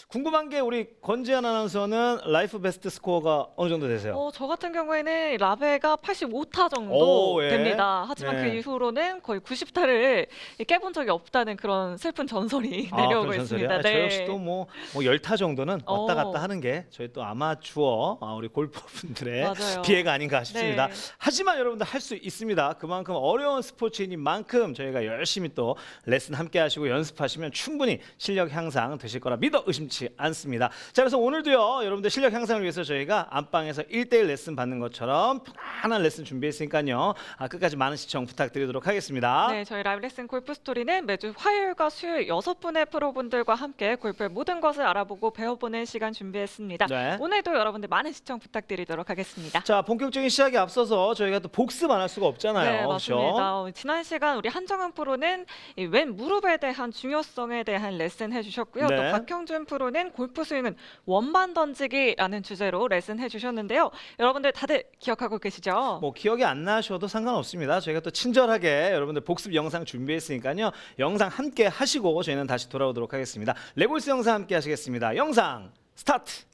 궁금한 게 우리 권지현 아나운서는 라이프 베스트 스코어가 어느 정도 되세요? 저 같은 경우에는 라베가 85타 정도 오, 예. 됩니다. 하지만 네. 그 이후로는 거의 90타를 깨본 적이 없다는 그런 슬픈 전설이 내려오고 그런 전설이야? 있습니다. 저 역시도 뭐 10타 정도는 왔다 갔다 어. 하는 게 저희 또 아마추어 우리 골퍼분들의 맞아요. 비애가 아닌가 싶습니다. 네. 하지만 여러분들 할 수 있습니다. 그만큼 어려운 스포츠인 만큼 저희가 열심히 또 레슨 함께 하시고 연습하시면 충분히 실력 향상 되실 거라 믿어 의심치 않습니다. 자, 그래서 오늘도요, 여러분들 실력 향상을 위해서 저희가 안방에서 1대1 레슨 받는 것처럼 편안한 레슨 준비했으니까요. 끝까지 많은 시청 부탁드리도록 하겠습니다. 네, 저희 라이브 레슨 골프 스토리는 매주 화요일과 수요일 6분의 프로분들과 함께 골프의 모든 것을 알아보고 배워보는 시간 준비했습니다. 네. 오늘도 여러분들 많은 시청 부탁드리도록 하겠습니다. 자, 본격적인 시작에 앞서서 저희가 또 복습 안 할 수가 없잖아요. 네, 그렇죠? 맞습니다. 지난 시간 우리 한정은 프로는 이 왼 무릎에 대한 중요성에 대한 레슨 해주셨고요. 네. 또 박형준 프로는 골프 스윙은 원반 던지기라는 주제로 레슨 해주셨는데요. 여러분들 다들 기억하고 계시죠? 뭐 기억이 안 나셔도 상관없습니다. 저희가 또 친절하게 여러분들 복습 영상 준비했으니까요. 영상 함께 하시고 저희는 다시 돌아오도록 하겠습니다. 레골스 영상 함께 하시겠습니다. 영상 스타트!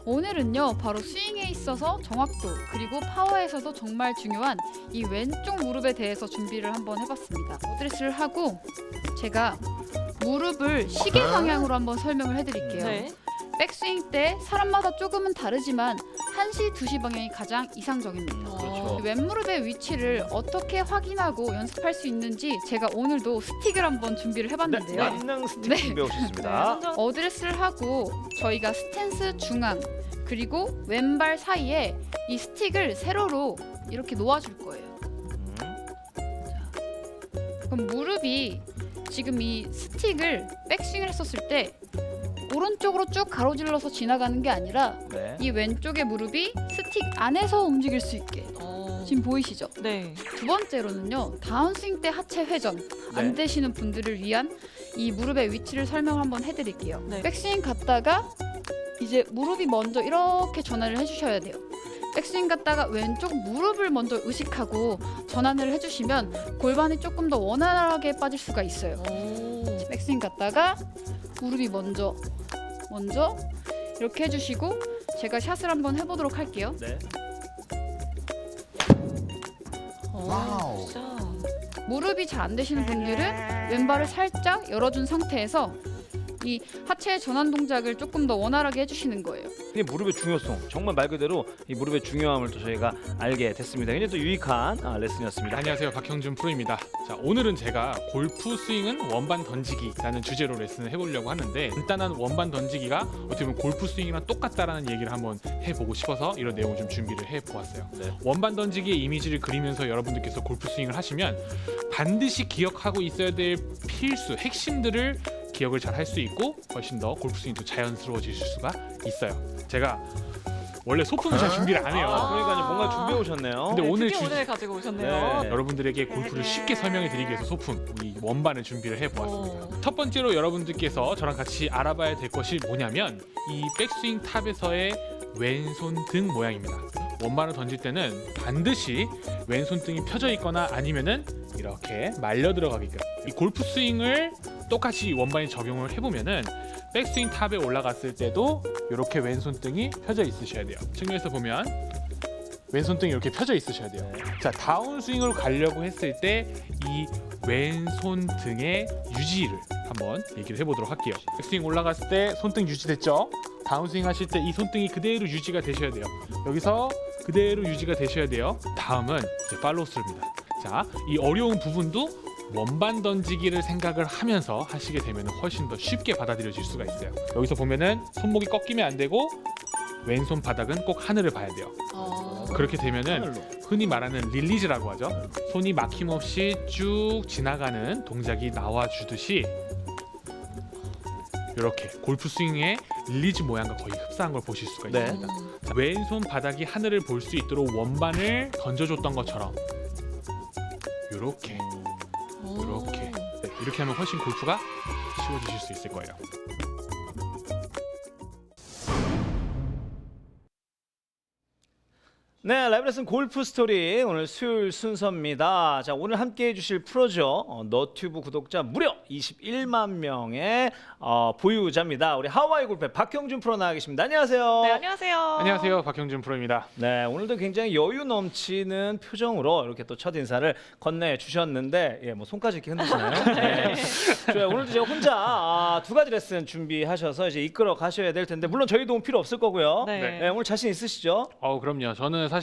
오늘은요 바로 스윙에 있어서 정확도 그리고 파워에서도 정말 중요한 이 왼쪽 무릎에 대해서 준비를 한번 해봤습니다. 어드레스를 하고 제가 무릎을 시계 방향으로 한번 설명을 해드릴게요. 네. 백스윙 때 사람마다 조금은 다르지만 1시, 2시 방향이 가장 이상적입니다. 그렇죠. 왼무릎의 위치를 어떻게 확인하고 연습할 수 있는지 제가 오늘도 스틱을 한번 준비를 해봤는데요. 만능 스틱 네. 준비해 오셨습니다. 어드레스를 하고 저희가 스탠스 중앙 그리고 왼발 사이에 이 스틱을 세로로 이렇게 놓아줄 거예요. 그럼 무릎이 지금 이 스틱을 백스윙을 했었을 때 오른쪽으로 쭉 가로질러서 지나가는 게 아니라 네. 이 왼쪽의 무릎이 스틱 안에서 움직일 수 있게 지금 보이시죠? 네. 두 번째로는요 다운스윙 때 하체 회전 안 네. 되시는 분들을 위한 이 무릎의 위치를 설명 한번 해드릴게요. 네. 백스윙 갔다가 이제 무릎이 먼저 이렇게 전환을 해주셔야 돼요. 백스윙 갔다가 왼쪽 무릎을 먼저 의식하고 전환을 해주시면 골반이 조금 더 원활하게 빠질 수가 있어요. 백스윙 갔다가 무릎이 먼저 이렇게 해주시고 제가 샷을 한번 해보도록 할게요. 네. 와우. 무릎이 잘 안 되시는 분들은 왼발을 살짝 열어준 상태에서 이 하체의 전환 동작을 조금 더 원활하게 해주시는 거예요. 이 무릎의 중요성, 정말 말 그대로 이 무릎의 중요함을 또 저희가 알게 됐습니다. 굉장히 또 유익한 레슨이었습니다. 안녕하세요, 박형준 프로입니다. 자, 오늘은 제가 골프 스윙은 원반 던지기라는 주제로 레슨을 해보려고 하는데 간단한 원반 던지기가 어떻게 보면 골프 스윙이랑 똑같다라는 얘기를 한번 해보고 싶어서 이런 내용을 좀 준비를 해보았어요. 네. 원반 던지기의 이미지를 그리면서 여러분들께서 골프 스윙을 하시면 반드시 기억하고 있어야 될 필수, 핵심들을 기억을 잘 할 수 있고 훨씬 더 골프 스윙도 자연스러워질 수가 있어요. 제가 원래 소품을 잘 준비를 안 해요. 그러니까 뭔가 준비해 오셨네요. 근데 네, 오늘 드디어 오늘 가지고 오셨네요. 네. 여러분들에게 골프를 쉽게 설명해 드리기 위해서 소품, 이 원반을 준비를 해보았습니다. 첫 번째로 여러분들께서 저랑 같이 알아봐야 될 것이 뭐냐면 이 백스윙 탑에서의 왼손 등 모양입니다. 원반을 던질 때는 반드시 왼손 등이 펴져 있거나 아니면은 이렇게 말려 들어가게끔 이 골프 스윙을 똑같이 원반에 적용을 해보면은 백스윙 탑에 올라갔을 때도 이렇게 왼손 등이 펴져 있으셔야 돼요. 측면에서 보면 왼손 등이 이렇게 펴져 있으셔야 돼요. 자, 다운 스윙으로 가려고 했을 때 이 왼손 등의 유지를 한번 얘기를 해보도록 할게요. 백스윙 올라갔을 때 손등 유지됐죠? 다운 스윙 하실 때 이 손등이 그대로 유지가 되셔야 돼요. 여기서 그대로 유지가 되셔야 돼요. 다음은 이제 팔로우 스루입니다. 자, 이 어려운 부분도 원반 던지기를 생각을 하면서 하시게 되면 훨씬 더 쉽게 받아들여질 수가 있어요. 여기서 보면은 손목이 꺾이면 안 되고 왼손 바닥은 꼭 하늘을 봐야 돼요. 그렇게 되면은 하늘로. 흔히 말하는 릴리즈라고 하죠. 손이 막힘없이 쭉 지나가는 동작이 나와주듯이 이렇게 골프 스윙의 릴리즈 모양과 거의 흡사한 걸 보실 수가 네. 있습니다. 자, 왼손 바닥이 하늘을 볼 수 있도록 원반을 던져줬던 것처럼 이렇게 네, 이렇게 하면 훨씬 골프가 쉬워지실 수 있을 거예요. 네, 라이브 레슨 골프 스토리 오늘 수요일 순서입니다. 자, 오늘 함께 해주실 프로죠. 너튜브 구독자 무려 21만 명의 보유자입니다. 우리 하와이 골프의 박형준 프로 나와 계십니다. 안녕하세요. 네, 안녕하세요. 안녕하세요, 박형준 프로입니다. 네, 오늘도 굉장히 여유 넘치는 표정으로 이렇게 또 첫 인사를 건네 주셨는데, 예, 뭐 손까지 이렇게 흔드시나요? 네. 좋아요. 오늘도 제가 혼자 두 가지 레슨 준비하셔서 이제 이끌어 가셔야 될 텐데, 물론 저희 도움 필요 없을 거고요. 네. 네, 오늘 자신 있으시죠? 그럼요. 저는 사실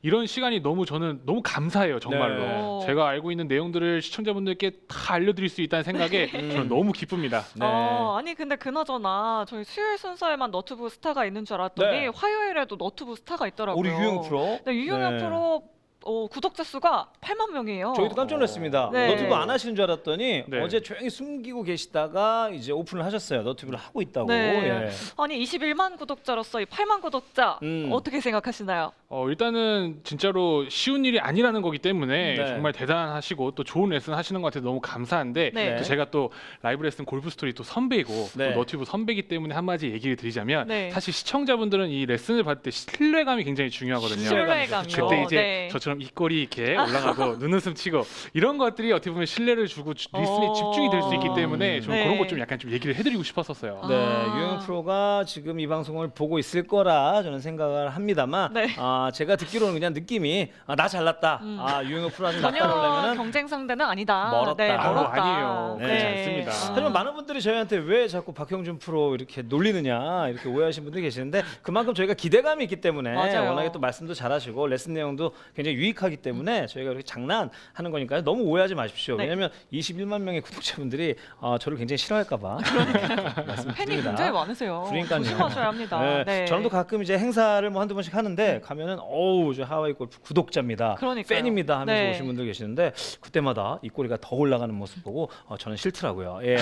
이런 시간이 저는 너무 감사해요, 정말로. 네. 제가 알고 있는 내용들을 시청자분들께 다 알려드릴 수 있다는 생각에 저는 너무 기쁩니다. 네. 아니 근데 그나저나 저희 수요일 순서에만 너튜브 스타가 있는 줄 알았더니 네. 화요일에도 너튜브 스타가 있더라고요. 우리 유영 프로. 네, 유영혁 네. 프로 구독자 수가 8만 명이에요. 저희도 깜짝 놀랐습니다. 네. 너튜브 안 하시는 줄 알았더니 네. 어제 조용히 숨기고 계시다가 이제 오픈을 하셨어요. 너튜브를 하고 있다고. 네. 예. 아니 21만 구독자로서 이 8만 구독자 어떻게 생각하시나요? 일단은 진짜로 쉬운 일이 아니라는 거기 때문에 네. 정말 대단하시고 또 좋은 레슨 하시는 것 같아서 너무 감사한데 네. 또 제가 또 라이브 레슨 골프 스토리 또 선배이고 네. 또 너튜브 선배이기 때문에 한마디 얘기를 드리자면 네. 사실 시청자분들은 이 레슨을 받을 때 신뢰감이 굉장히 중요하거든요. 신뢰감이요. 그때 이제 네. 저처럼 입꼬리 이렇게 올라가고 눈웃음 치고 이런 것들이 어떻게 보면 신뢰를 주고 리슨에 집중이 될 수 있기 때문에 좀 네. 그런 것 좀 약간 좀 얘기를 해드리고 싶었었어요. 네, 아. 유영 프로가 지금 이 방송을 보고 있을 거라 저는 생각을 합니다만, 네. 제가 듣기로는 그냥 느낌이 나 잘났다. 유영 프로한테 전혀 낫다라면은 경쟁 상대는 아니다. 멀었다. 네, 아유, 멀었다. 아니에요. 그렇지 않습니다. 하지만 많은 분들이 저희한테 왜 자꾸 박형준 프로 이렇게 놀리느냐 이렇게 오해하시는 분들이 계시는데, 그만큼 저희가 기대감이 있기 때문에 맞아요. 워낙에 또 말씀도 잘하시고 레슨 내용도 굉장히 유익하기 때문에 저희가 이렇게 장난하는 거니까요. 너무 오해하지 마십시오. 네. 왜냐하면 21만 명의 구독자분들이 저를 굉장히 싫어할까봐 팬이 굉장히 많으세요. 그러니까요. 조심하셔야 합니다. 네. 네. 저도 가끔 이제 행사를 뭐 한두 번씩 하는데 가면은 저 하와이 골프 구독자입니다. 그러니까요. 팬입니다 하면서 네. 오신 분들 계시는데 그때마다 입꼬리가 더 올라가는 모습 보고 저는 싫더라고요. 예.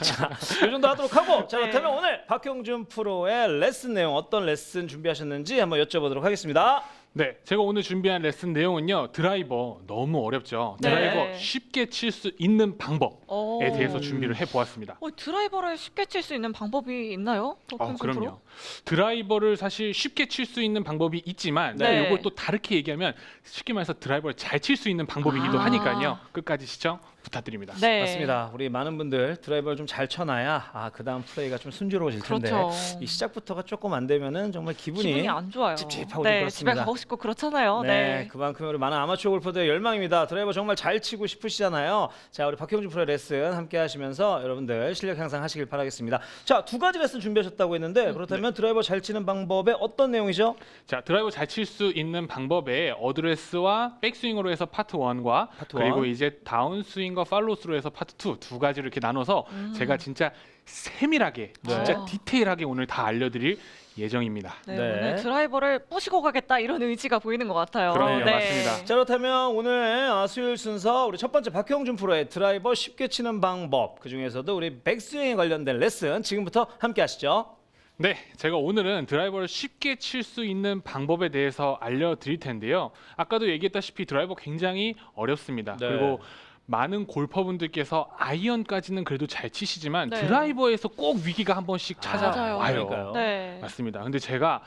자, 이 정도 하도록 하고 자, 네. 그렇다면 오늘 박형준 프로의 레슨 내용 어떤 레슨 준비하셨는지 한번 여쭤보도록 하겠습니다. 네, 제가 오늘 준비한 레슨 내용은요. 드라이버 너무 어렵죠. 네. 드라이버 쉽게 칠 수 있는 방법에 대해서 준비를 해보았습니다. 드라이버를 쉽게 칠 수 있는 방법이 있나요? 그럼요. 드라이버를 사실 쉽게 칠 수 있는 방법이 있지만 네. 이걸 또 다르게 얘기하면 쉽게 말해서 드라이버를 잘 칠 수 있는 방법이기도 하니까요. 끝까지 시청 부탁드립니다. 네. 맞습니다. 우리 많은 분들 드라이버를 좀 잘 쳐놔야 그다음 플레이가 좀 순조로워질 텐데 그렇죠. 이 시작부터가 조금 안 되면은 정말 기분이 안 좋아요. 찝찝하고 좀 네, 그렇습니다. 집에 가고 싶고 그렇잖아요. 네, 네. 그만큼 우리 많은 아마추어 골퍼들의 열망입니다. 드라이버 정말 잘 치고 싶으시잖아요. 자, 우리 박형준 프로의 레슨 함께 하시면서 여러분들 실력 향상하시길 바라겠습니다. 자, 두 가지 레슨 준비하셨다고 했는데 그렇다면 드라이버 잘 치는 방법의 어떤 내용이죠? 자, 드라이버 잘 칠 수 있는 방법에 어드레스와 백스윙으로 해서 파트 1과 파트 그리고 1. 이제 다운스윙과 팔로우스로 해서 파트 2 두 가지를 이렇게 나눠서 제가 진짜 세밀하게 진짜 디테일하게 오늘 다 알려드릴 예정입니다. 네, 네. 오늘 드라이버를 부시고 가겠다 이런 의지가 보이는 것 같아요. 그럼요, 네. 맞습니다. 자, 그렇다면 오늘 수요일 순서 우리 첫 번째 박형준 프로의 드라이버 쉽게 치는 방법, 그 중에서도 우리 백스윙에 관련된 레슨 지금부터 함께 하시죠. 네, 제가 오늘은 드라이버를 쉽게 칠 수 있는 방법에 대해서 알려드릴 텐데요. 아까도 얘기했다시피 드라이버 굉장히 어렵습니다. 네. 그리고 많은 골퍼분들께서 아이언까지는 그래도 잘 치시지만 네. 드라이버에서 꼭 위기가 한 번씩 찾아와요. 그러니까요. 네. 맞습니다. 근데 제가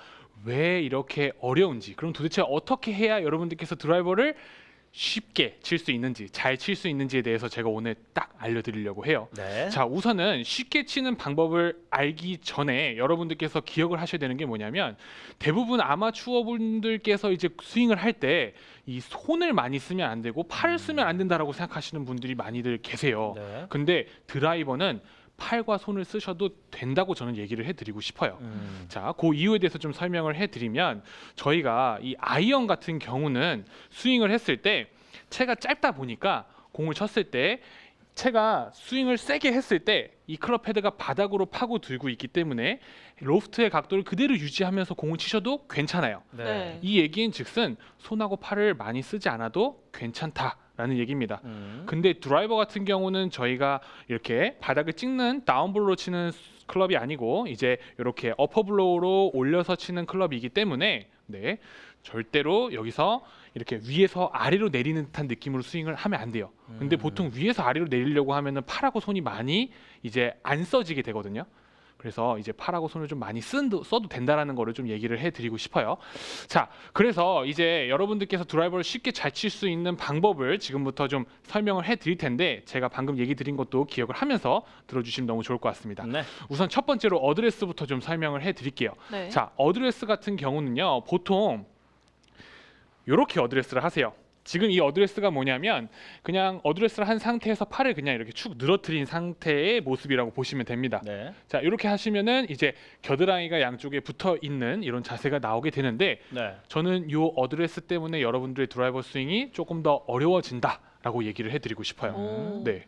왜 이렇게 어려운지, 그럼 도대체 어떻게 해야 여러분들께서 드라이버를 쉽게 칠 수 있는지, 잘 칠 수 있는지에 대해서 제가 오늘 딱 알려드리려고 해요. 네. 자, 우선은 쉽게 치는 방법을 알기 전에 여러분들께서 기억을 하셔야 되는 게 뭐냐면, 대부분 아마추어 분들께서 이제 스윙을 할 때 이 손을 많이 쓰면 안 되고 팔을 쓰면 안 된다라고 생각하시는 분들이 많이들 계세요. 네. 근데 드라이버는 팔과 손을 쓰셔도 된다고 저는 얘기를 해드리고 싶어요. 자, 그 이유에 대해서 좀 설명을 해드리면, 저희가 이 아이언 같은 경우는 스윙을 했을 때 채가 짧다 보니까 공을 쳤을 때 채가 스윙을 세게 했을 때 이 클럽 헤드가 바닥으로 파고 들고 있기 때문에 로프트의 각도를 그대로 유지하면서 공을 치셔도 괜찮아요. 네. 이 얘기인 즉슨 손하고 팔을 많이 쓰지 않아도 괜찮다라는 얘기입니다. 근데 드라이버 같은 경우는 저희가 이렇게 바닥을 찍는 다운블로로 치는 클럽이 아니고 이제 이렇게 어퍼블로우로 올려서 치는 클럽이기 때문에 네, 절대로 여기서 이렇게 위에서 아래로 내리는 듯한 느낌으로 스윙을 하면 안 돼요. 근데 보통 위에서 아래로 내리려고 하면은 팔하고 손이 많이 이제 안 써지게 되거든요. 그래서 이제 팔하고 손을 좀 많이 써도 된다라는 거를 좀 얘기를 해드리고 싶어요. 자, 그래서 이제 여러분들께서 드라이버를 쉽게 잘 칠 수 있는 방법을 지금부터 좀 설명을 해드릴 텐데 제가 방금 얘기 드린 것도 기억을 하면서 들어주시면 너무 좋을 것 같습니다. 네. 우선 첫 번째로 어드레스부터 좀 설명을 해드릴게요. 네. 자, 어드레스 같은 경우는요, 보통 이렇게 어드레스를 하세요. 지금 이 어드레스가 뭐냐면 그냥 어드레스를 한 상태에서 팔을 그냥 이렇게 축 늘어뜨린 상태의 모습이라고 보시면 됩니다. 네. 자, 이렇게 하시면은 이제 겨드랑이가 양쪽에 붙어 있는 이런 자세가 나오게 되는데 네. 저는 이 어드레스 때문에 여러분들의 드라이버 스윙이 조금 더 어려워진다라고 얘기를 해드리고 싶어요. 오. 네.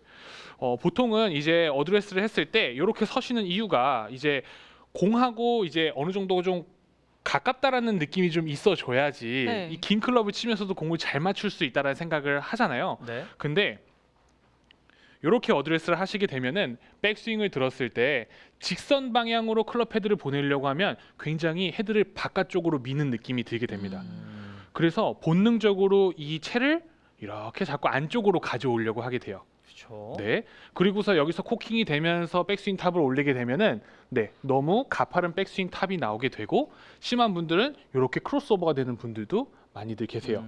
보통은 이제 어드레스를 했을 때 이렇게 서시는 이유가 이제 공하고 이제 어느 정도 좀 가깝다라는 느낌이 좀 있어줘야지 네. 이 긴 클럽을 치면서도 공을 잘 맞출 수 있다라는 생각을 하잖아요. 네. 근데 이렇게 어드레스를 하시게 되면은 백스윙을 들었을 때 직선 방향으로 클럽 헤드를 보내려고 하면 굉장히 헤드를 바깥쪽으로 미는 느낌이 들게 됩니다. 그래서 본능적으로 이 채를 이렇게 자꾸 안쪽으로 가져오려고 하게 돼요. 그렇죠. 네. 그리고서 여기서 코킹이 되면서 백스윙 탑을 올리게 되면은 너무 가파른 백스윙 탑이 나오게 되고 심한 분들은 이렇게 크로스오버가 되는 분들도 많이들 계세요.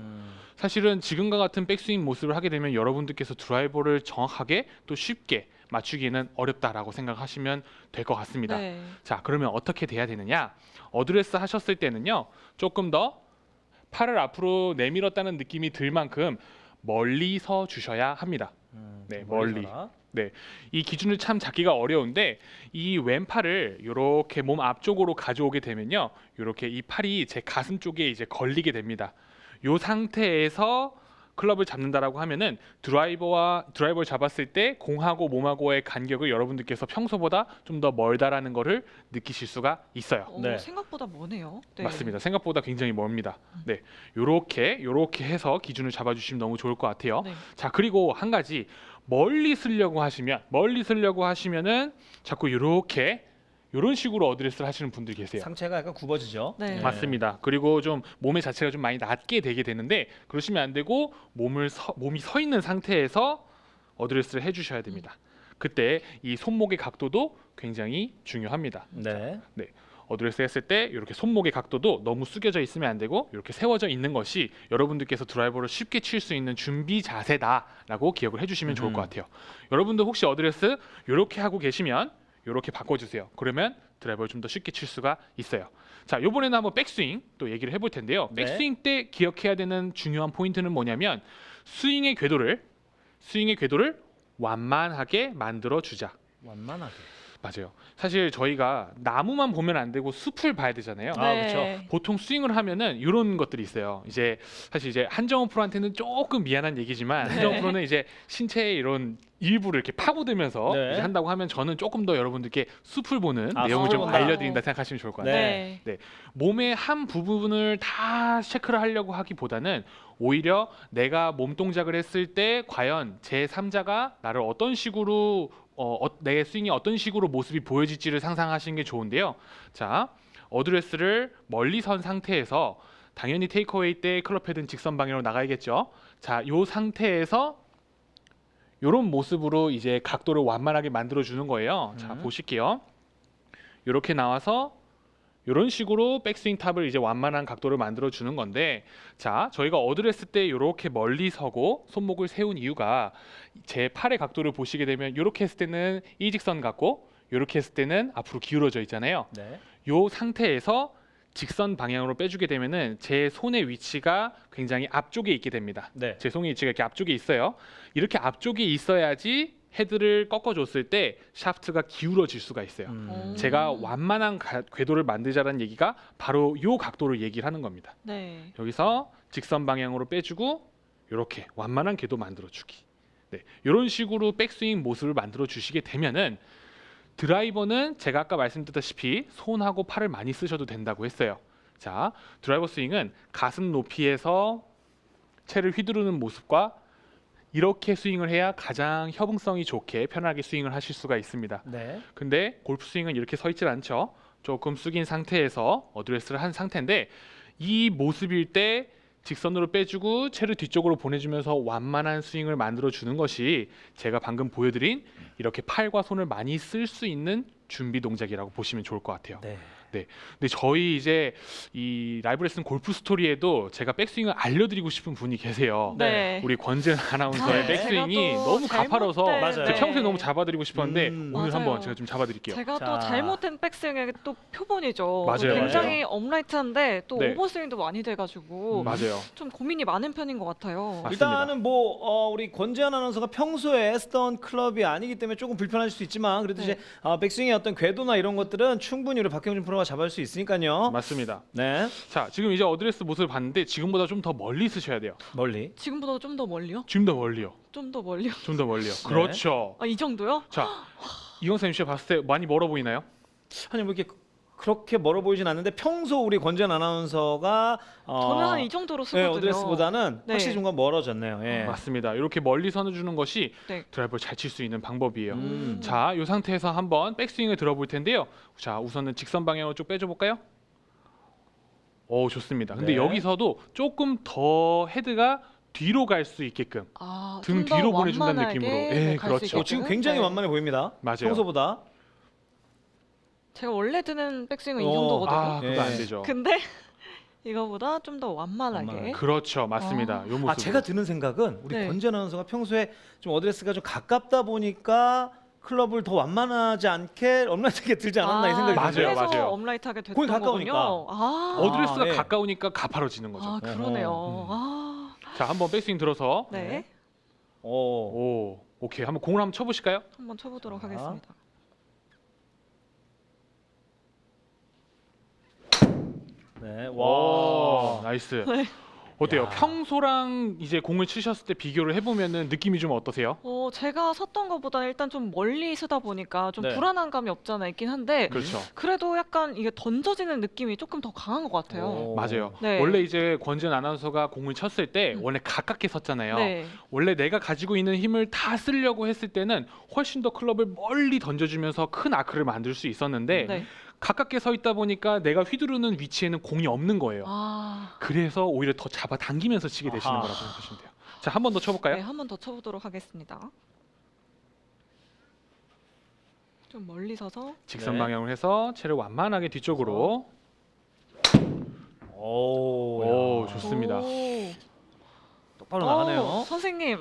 사실은 지금과 같은 백스윙 모습을 하게 되면 여러분들께서 드라이버를 정확하게 또 쉽게 맞추기는 어렵다라고 생각하시면 될 것 같습니다. 네. 자, 그러면 어떻게 돼야 되느냐? 어드레스 하셨을 때는요, 조금 더 팔을 앞으로 내밀었다는 느낌이 들 만큼 멀리 서 주셔야 합니다. 네, 멀리. 서라. 이 기준을 참 잡기가 어려운데 이 왼팔을 이렇게 몸 앞쪽으로 가져오게 되면요, 이렇게 이 팔이 제 가슴 쪽에 이제 걸리게 됩니다. 이 상태에서 클럽을 잡는다라고 하면은 드라이버를 잡았을 때 공하고 몸하고의 간격을 여러분들께서 평소보다 좀 더 멀다라는 거를 느끼실 수가 있어요. 네. 생각보다 머네요. 네. 맞습니다. 생각보다 굉장히 멀습니다. 네, 요렇게 해서 기준을 잡아주시면 너무 좋을 것 같아요. 네. 자, 그리고 한 가지 멀리 쓰려고 하시면은 자꾸 이런 식으로 어드레스를 하시는 분들 계세요. 상체가 약간 굽어지죠. 네. 맞습니다. 그리고 좀 몸의 자체가 좀 많이 낮게 되게 되는데 그러시면 안 되고 몸이 서 있는 상태에서 어드레스를 해주셔야 됩니다. 그때 이 손목의 각도도 굉장히 중요합니다. 네. 어드레스 했을 때 이렇게 손목의 각도도 너무 숙여져 있으면 안 되고 이렇게 세워져 있는 것이 여러분들께서 드라이버를 쉽게 칠 수 있는 준비 자세다라고 기억을 해주시면 좋을 것 같아요. 여러분들 혹시 어드레스 이렇게 하고 계시면 이렇게 바꿔주세요. 그러면 드라이버를 좀 더 쉽게 칠 수가 있어요. 자, 이번에는 한번 백스윙 또 얘기를 해볼 텐데요. 네. 백스윙 때 기억해야 되는 중요한 포인트는 뭐냐면 스윙의 궤도를 완만하게 만들어 주자. 완만하게. 맞아요. 사실 저희가 나무만 보면 안 되고 숲을 봐야 되잖아요. 아, 네. 그렇죠. 보통 스윙을 하면은 이런 것들이 있어요. 이제 사실 이제 한정호 프로한테는 조금 미안한 얘기지만 한정호 프로는 이제 신체의 이런 일부를 이렇게 파고들면서 네. 이제 한다고 하면 저는 조금 더 여러분들께 숲을 보는 아, 내용을 숲을 좀 본다. 알려드린다 생각하시면 좋을 것 같아요. 네. 네. 몸의 한 부분을 다 체크를 하려고 하기보다는 오히려 내가 몸 동작을 했을 때 과연 제 3자가 나를 어떤 식으로 내 스윙이 어떤 식으로 모습이 보여질지를 상상하시는 게 좋은데요. 자, 어드레스를 멀리 선 상태에서 당연히 테이크어웨이 때 클럽 헤드는 직선 방향으로 나가야겠죠. 자, 이 상태에서 이런 모습으로 이제 각도를 완만하게 만들어 주는 거예요. 자, 보실게요. 이렇게 나와서 이런 식으로 백스윙 탑을 이제 완만한 각도를 만들어 주는 건데, 자, 저희가 어드레스 때 이렇게 멀리 서고 손목을 세운 이유가 제 팔의 각도를 보시게 되면 이렇게 했을 때는 일직선 같고 이렇게 했을 때는 앞으로 기울어져 있잖아요. 네. 이 상태에서 직선 방향으로 빼주게 되면은 제 손의 위치가 굉장히 앞쪽에 있게 됩니다. 네. 제 손의 위치가 이렇게 앞쪽에 있어요. 이렇게 앞쪽에 있어야지 헤드를 꺾어줬을 때 샤프트가 기울어질 수가 있어요. 제가 완만한 궤도를 만들자라는 얘기가 바로 이 각도를 얘기를 하는 겁니다. 네. 여기서 직선 방향으로 빼주고 이렇게 완만한 궤도 만들어주기. 네, 이런 식으로 백스윙 모습을 만들어 주시게 되면은 드라이버는 제가 아까 말씀드렸다시피 손하고 팔을 많이 쓰셔도 된다고 했어요. 자, 드라이버 스윙은 가슴 높이에서 채를 휘두르는 모습과 이렇게 스윙을 해야 가장 협응성이 좋게 편하게 스윙을 하실 수가 있습니다. 네. 근데 골프 스윙은 이렇게 서 있질 않죠. 조금 숙인 상태에서 어드레스를 한 상태인데 이 모습일 때 직선으로 빼주고 채를 뒤쪽으로 보내주면서 완만한 스윙을 만들어주는 것이 제가 방금 보여드린 이렇게 팔과 손을 많이 쓸 수 있는 준비 동작이라고 보시면 좋을 것 같아요. 네. 근데 저희 이제 이 라이브 레슨 골프 스토리에도 제가 백스윙을 알려드리고 싶은 분이 계세요. 네. 우리 권재은 아나운서의 아, 백스윙이 제가 또 너무 가파라서 잘못된- 맞아요. 제가 평소에 너무 잡아드리고 싶었는데 오늘 맞아요. 한번 제가 좀 잡아드릴게요. 제가 자. 또 잘못된 백스윙의 또 표본이죠. 맞아요, 굉장히 업라이트한데 또 네. 오버스윙도 많이 돼가지고 맞아요. 좀 고민이 많은 편인 것 같아요. 맞습니다. 일단은 뭐 우리 권재한 아나운서가 평소에 쓰던 클럽이 아니기 때문에 조금 불편할 수도 있지만 그래도 네. 이제 백스윙의 어떤 궤도나 이런 것들은 충분히 우리 박형준 프로가 잡을 수 있으니까요. 맞습니다. 네, 자, 지금 이제 어드레스 모습을 봤는데 지금보다 좀 더 멀리 쓰셔야 돼요. 멀리. 지금보다 좀 더 멀리요? 좀 더 멀리요. 좀 더 멀리요? 좀 더 멀리요. 그렇죠. 아, 이 정도요? 자, 이건쌤 씨 봤을 때 많이 멀어 보이나요? 아니 뭐 이렇게 그렇게 멀어 보이진 않는데 평소 우리 권재한 아나운서가 저는 한 이 정도로 네, 쓰거든요. 어드레스보다는 네. 확실히 좀 멀어졌네요. 예. 맞습니다. 이렇게 멀리 선을 것이 네. 드라이버를 잘 칠 수 있는 방법이에요. 음. 자, 이 상태에서 한번 백스윙을 들어볼 텐데요. 자, 우선은 직선 방향으로 쭉 빼줘 볼까요? 오, 좋습니다. 근데 네. 여기서도 조금 더 헤드가 뒤로 갈 수 있게끔 아, 등 좀더 뒤로 보내준다는 완만하게 느낌으로. 네, 예, 갈수 그렇죠. 있게끔. 지금 굉장히 네. 완만해 보입니다. 맞아요. 평소보다. 제가 원래 드는 백스윙은 이 어, 정도거든요. 아, 그거 안 예. 되죠. 근데 이거보다 좀 더 완만하게. 완만하게. 그렇죠, 맞습니다. 요 모습. 제가 드는 생각은 우리 네. 권재한 아나운서가 평소에 좀 어드레스가 좀 가깝다 보니까 클럽을 더 완만하지 않게 엄란하게 들지 않았나 이 생각이 맞아요, 드네요. 그래서 맞아요. 업라이트하게 됐던 거기 가까우니까. 거군요. 아, 어드레스가 예. 가까우니까 가파라지는 거죠. 아 그러네요. 음. 아, 자, 한번 백스윙 들어서 네. 오. 오, 오케이. 한번 공을 한번 쳐보실까요? 한번 쳐보도록 자. 하겠습니다. 네. 와, 와. 나이스. 네. 어때요? 야. 평소랑 이제 공을 치셨을 때 비교를 해보면은 느낌이 좀 어떠세요? 제가 섰던 것보다 일단 좀 멀리 쓰다 보니까 좀 네. 불안한 감이 없잖아 있긴 한데 그렇죠. 그래도 약간 이게 던져지는 느낌이 조금 더 강한 것 같아요. 오. 맞아요. 네. 원래 이제 권지현 아나운서가 공을 쳤을 때 원래 가깝게 섰잖아요. 네. 원래 내가 가지고 있는 힘을 다 쓰려고 했을 때는 훨씬 더 클럽을 멀리 던져주면서 큰 아크를 만들 수 있었는데 네. 가깝게 서 있다 보니까 내가 휘두르는 위치에는 공이 없는 거예요. 아, 그래서 오히려 더 잡아 당기면서 치게 되시는 아하. 거라고 생각하시면 돼요. 자, 한 번 더 쳐볼까요? 네, 한 번 더 쳐보도록 하겠습니다. 좀 멀리 서서 직선 네. 방향으로 해서 채를 완만하게 뒤쪽으로. 오. 오, 야. 좋습니다. 오. 똑바로 나가네요. 선생님.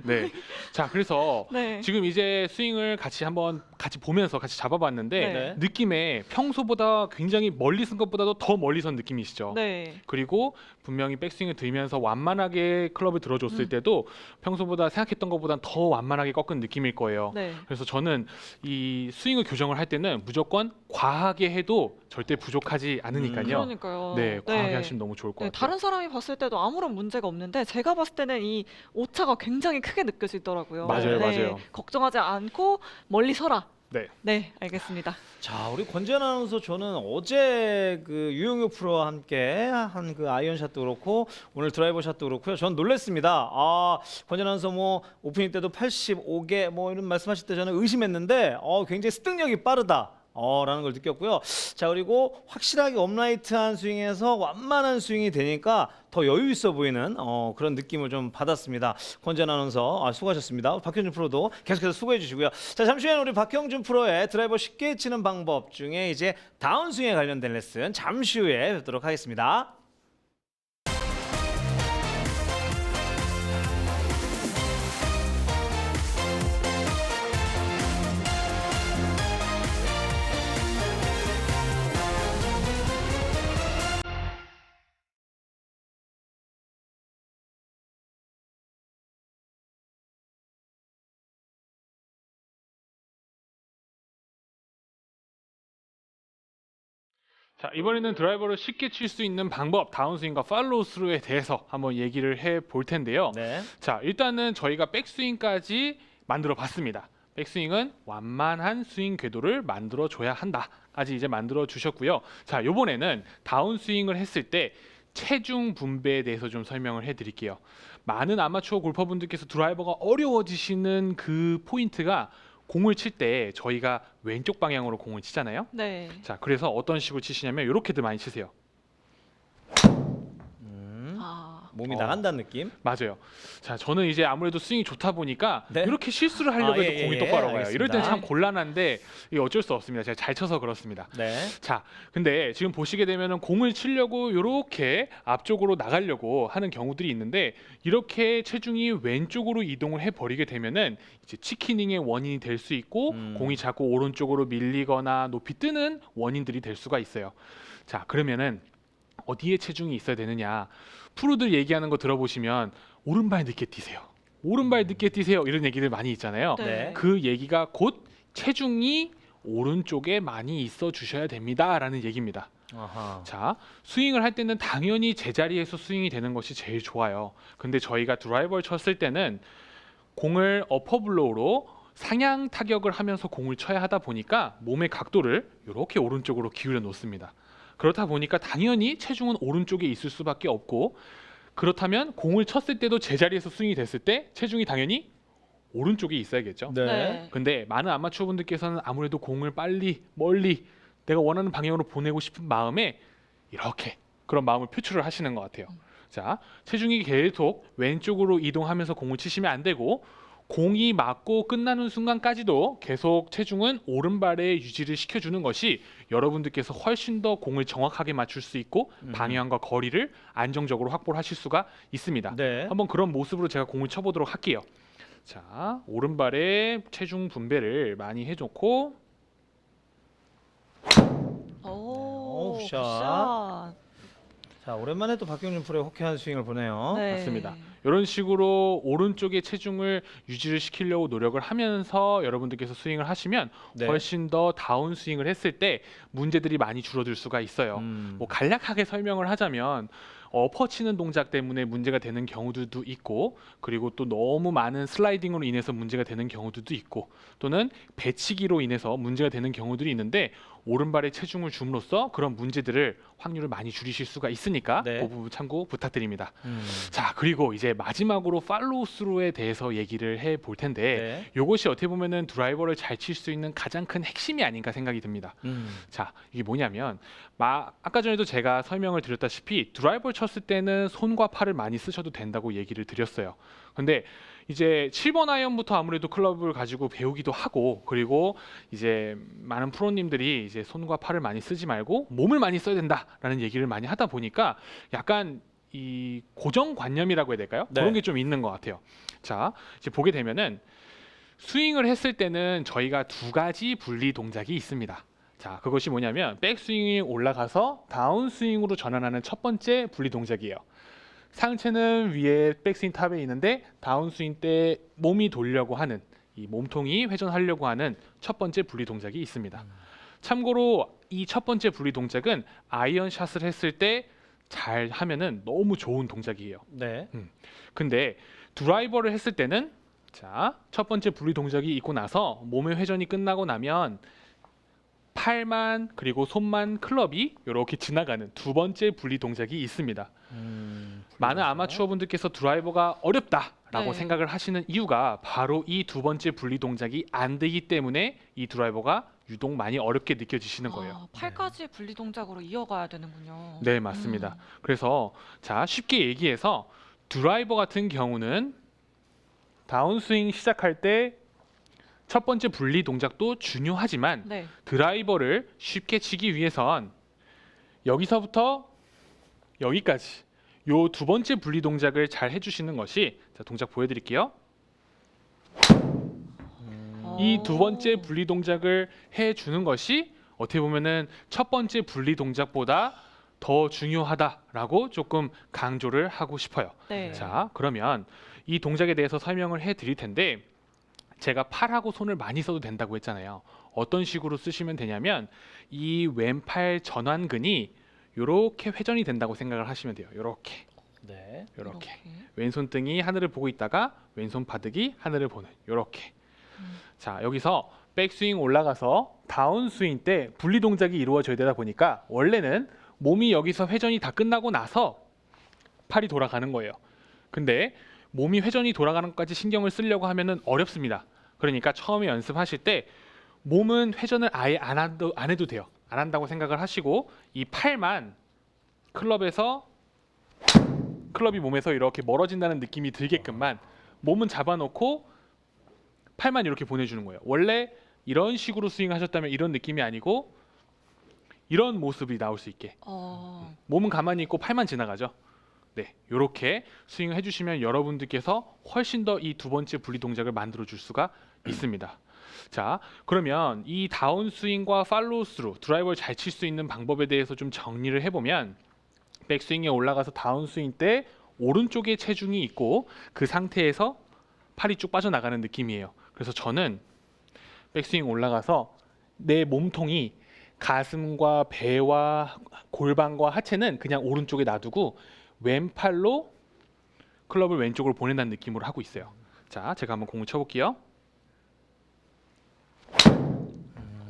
네. 자, 그래서 네. 지금 이제 스윙을 같이 한번 같이 보면서 같이 잡아봤는데 네. 느낌에 평소보다 굉장히 멀리 쓴 것보다도 더 멀리 선 느낌이시죠. 네. 그리고 분명히 백스윙을 들면서 완만하게 클럽을 들어줬을 음. 때도 평소보다 생각했던 것보다 더 완만하게 꺾은 느낌일 거예요. 네. 그래서 저는 이 스윙을 교정을 할 때는 무조건 과하게 해도 절대 부족하지 않으니까요. 그러니까요. 네, 과하게 하시면 너무 좋을 것 네, 같아요. 다른 사람이 봤을 때도 아무런 문제가 없는데 제가 봤을 때는 이 오차가 굉장히 크게 느껴지더라고요. 맞아요, 네, 맞아요. 걱정하지 않고 멀리 서라. 네. 네, 알겠습니다. 자, 우리 권재현 아나운서 저는 어제 그 유영혁 프로와 함께 한 그 아이언샷도 그렇고 오늘 드라이버 샷도 그렇고요. 전 놀랐습니다. 권재현 아나운서 뭐 오프닝 때도 85개 뭐 이런 말씀하실 때 저는 의심했는데 굉장히 습득력이 빠르다. 라는 걸 느꼈고요. 자, 그리고 확실하게 업라이트한 스윙에서 완만한 스윙이 되니까 더 여유 있어 보이는 그런 느낌을 좀 받았습니다. 권재현 아나운서 수고하셨습니다. 박형준 프로도 계속해서 수고해 주시고요. 자, 잠시 후에 우리 박형준 프로의 드라이버 쉽게 치는 방법 중에 이제 다운스윙에 관련된 레슨 잠시 후에 뵙도록 하겠습니다. 자, 이번에는 드라이버를 쉽게 칠 수 있는 방법, 다운스윙과 팔로우 스루에 대해서 한번 얘기를 해 볼 텐데요. 네. 자, 일단은 저희가 백스윙까지 만들어 봤습니다. 백스윙은 완만한 스윙 궤도를 만들어 줘야 한다까지 이제 만들어 주셨고요. 자, 이번에는 다운스윙을 했을 때 체중 분배에 대해서 좀 설명을 해 드릴게요. 많은 아마추어 골퍼분들께서 드라이버가 어려워지시는 그 포인트가 공을 칠 때 저희가 왼쪽 방향으로 공을 치잖아요. 네. 자, 그래서 어떤 식으로 치시냐면 이렇게들 많이 치세요. 몸이 나간다는 느낌. 맞아요. 자, 저는 이제 아무래도 스윙이 좋다 보니까 네. 이렇게 실수를 하려고 아, 해도 예, 공이 예, 똑바로 예, 가요. 이럴 땐 참 알겠습니다. 곤란한데 이게 어쩔 수 없습니다. 제가 잘 쳐서 그렇습니다. 네. 자, 근데 지금 보시게 되면은 공을 치려고 이렇게 앞쪽으로 나가려고 하는 경우들이 있는데 이렇게 체중이 왼쪽으로 이동을 해버리게 되면은 이제 치키닝의 원인이 될 수 있고 공이 자꾸 오른쪽으로 밀리거나 높이 뜨는 원인들이 될 수가 있어요. 자, 그러면은 어디에 체중이 있어야 되느냐? 프로들 얘기하는 거 들어보시면 오른발 늦게 뛰세요. 오른발 늦게 뛰세요. 이런 얘기들 많이 있잖아요. 네. 그 얘기가 곧 체중이 오른쪽에 많이 있어 주셔야 됩니다라는 얘기입니다. 아하. 자, 스윙을 할 때는 당연히 제자리에서 스윙이 되는 것이 제일 좋아요. 근데 저희가 드라이버를 쳤을 때는 공을 어퍼블로우로 상향 타격을 하면서 공을 쳐야 하다 보니까 몸의 각도를 이렇게 오른쪽으로 기울여 놓습니다. 그렇다 보니까 당연히 체중은 오른쪽에 있을 수밖에 없고 그렇다면 공을 쳤을 때도 제자리에서 스윙이 됐을 때 체중이 당연히 오른쪽에 있어야겠죠. 네. 근데 많은 아마추어 분들께서는 아무래도 공을 빨리 멀리 내가 원하는 방향으로 보내고 싶은 마음에 이렇게 그런 마음을 표출을 하시는 것 같아요. 자, 체중이 계속 왼쪽으로 이동하면서 공을 치시면 안 되고 공이 맞고 끝나는 순간까지도 계속 체중은 오른발에 유지를 시켜주는 것이 여러분들께서 훨씬 더 공을 정확하게 맞출 수 있고 방향과 거리를 안정적으로 확보를 하실 수가 있습니다. 네. 한번 그런 모습으로 제가 공을 쳐보도록 할게요. 자, 오른발에 체중 분배를 많이 해놓고 오, 굿샷. 굿샷. 자, 오랜만에 또 박경준 프로의 호쾌한 스윙을 보네요. 네. 맞습니다. 이런 식으로 오른쪽에 체중을 유지를 시키려고 노력을 하면서 여러분들께서 스윙을 하시면 네. 훨씬 더 다운 스윙을 했을 때 문제들이 많이 줄어들 수가 있어요. 뭐 간략하게 설명을 하자면 어퍼 치는 동작 때문에 문제가 되는 경우들도 있고 그리고 또 너무 많은 슬라이딩으로 인해서 문제가 되는 경우들도 있고 또는 배치기로 인해서 문제가 되는 경우들이 있는데 오른발에 체중을 줌으로써 그런 문제들을 확률을 많이 줄이실 수가 있으니까 네. 그 부분 참고 부탁드립니다. 자, 그리고 이제 마지막으로 팔로우 스루에 대해서 얘기를 해 볼 텐데 네. 이것이 어떻게 보면은 드라이버를 잘 칠 수 있는 가장 큰 핵심이 아닌가 생각이 듭니다. 자, 이게 뭐냐면 아까 전에도 제가 설명을 드렸다시피 드라이버를 쳤을 때는 손과 팔을 많이 쓰셔도 된다고 얘기를 드렸어요. 근데 이제 7번 아이언부터 아무래도 클럽을 가지고 배우기도 하고 그리고 이제 많은 프로님들이 이제 손과 팔을 많이 쓰지 말고 몸을 많이 써야 된다라는 얘기를 많이 하다 보니까 약간 이 고정관념이라고 해야 될까요? 네. 그런 게 좀 있는 것 같아요. 자, 이제 보게 되면은 스윙을 했을 때는 저희가 두 가지 분리 동작이 있습니다. 자, 그것이 뭐냐면 백스윙이 올라가서 다운스윙으로 전환하는 첫 번째 분리 동작이에요. 상체는 위에 백스윙 탑에 있는데 다운스윙 때 몸이 돌려고 하는 이 몸통이 회전하려고 하는 첫 번째 분리 동작이 있습니다. 참고로 이 첫 번째 분리 동작은 아이언 샷을 했을 때 잘 하면은 너무 좋은 동작이에요. 네. 근데 드라이버를 했을 때는 자, 첫 번째 분리 동작이 있고 나서 몸의 회전이 끝나고 나면 팔만 그리고 손만 클럽이 이렇게 지나가는 두 번째 분리 동작이 있습니다. 많은 아마추어 분들께서 드라이버가 어렵다라고 네. 생각을 하시는 이유가 바로 이 두 번째 분리 동작이 안 되기 때문에 이 드라이버가 유독 많이 어렵게 느껴지시는 거예요. 팔까지 분리 동작으로 이어가야 되는군요. 네, 맞습니다. 그래서 자, 쉽게 얘기해서 드라이버 같은 경우는 다운스윙 시작할 때 첫 번째 분리 동작도 중요하지만 네. 드라이버를 쉽게 치기 위해선 여기서부터 여기까지 요 두 번째 분리 동작을 잘 해주시는 것이 자, 동작 보여드릴게요. 이 두 번째 분리 동작을 해주는 것이 어떻게 보면은 첫 번째 분리 동작보다 더 중요하다라고 조금 강조를 하고 싶어요. 네. 자, 그러면 이 동작에 대해서 설명을 해드릴 텐데 제가 팔하고 손을 많이 써도 된다고 했잖아요. 어떤 식으로 쓰시면 되냐면 이 왼팔 전완근이 이렇게 회전이 된다고 생각을 하시면 돼요. 이렇게 네. 이렇게 왼손등이 하늘을 보고 있다가 왼손 바닥이 하늘을 보는 이렇게. 자, 여기서 백스윙 올라가서 다운스윙 때 분리 동작이 이루어져야 되다 보니까 원래는 몸이 여기서 회전이 다 끝나고 나서 팔이 돌아가는 거예요. 근데 몸이 회전이 돌아가는 것까지 신경을 쓰려고 하면은 어렵습니다. 그러니까 처음에 연습하실 때 몸은 회전을 아예 안 해도 돼요. 안 한다고 생각을 하시고 이 팔만 클럽에서 클럽이 몸에서 이렇게 멀어진다는 느낌이 들게끔만 몸은 잡아놓고 팔만 이렇게 보내주는 거예요. 원래 이런 식으로 스윙하셨다면 이런 느낌이 아니고 이런 모습이 나올 수 있게 몸은 가만히 있고 팔만 지나가죠. 네, 이렇게 스윙을 해주시면 여러분들께서 훨씬 더 이 두 번째 분리 동작을 만들어 줄 수가 있습니다. 자, 그러면 이 다운 스윙과 팔로우 스루, 드라이버를 잘 칠 수 있는 방법에 대해서 좀 정리를 해보면 백스윙에 올라가서 다운 스윙 때 오른쪽에 체중이 있고 그 상태에서 팔이 쭉 빠져나가는 느낌이에요. 그래서 저는 백스윙 올라가서 내 몸통이 가슴과 배와 골반과 하체는 그냥 오른쪽에 놔두고 왼팔로 클럽을 왼쪽으로 보낸다는 느낌으로 하고 있어요. 자, 제가 한번 공을 쳐볼게요.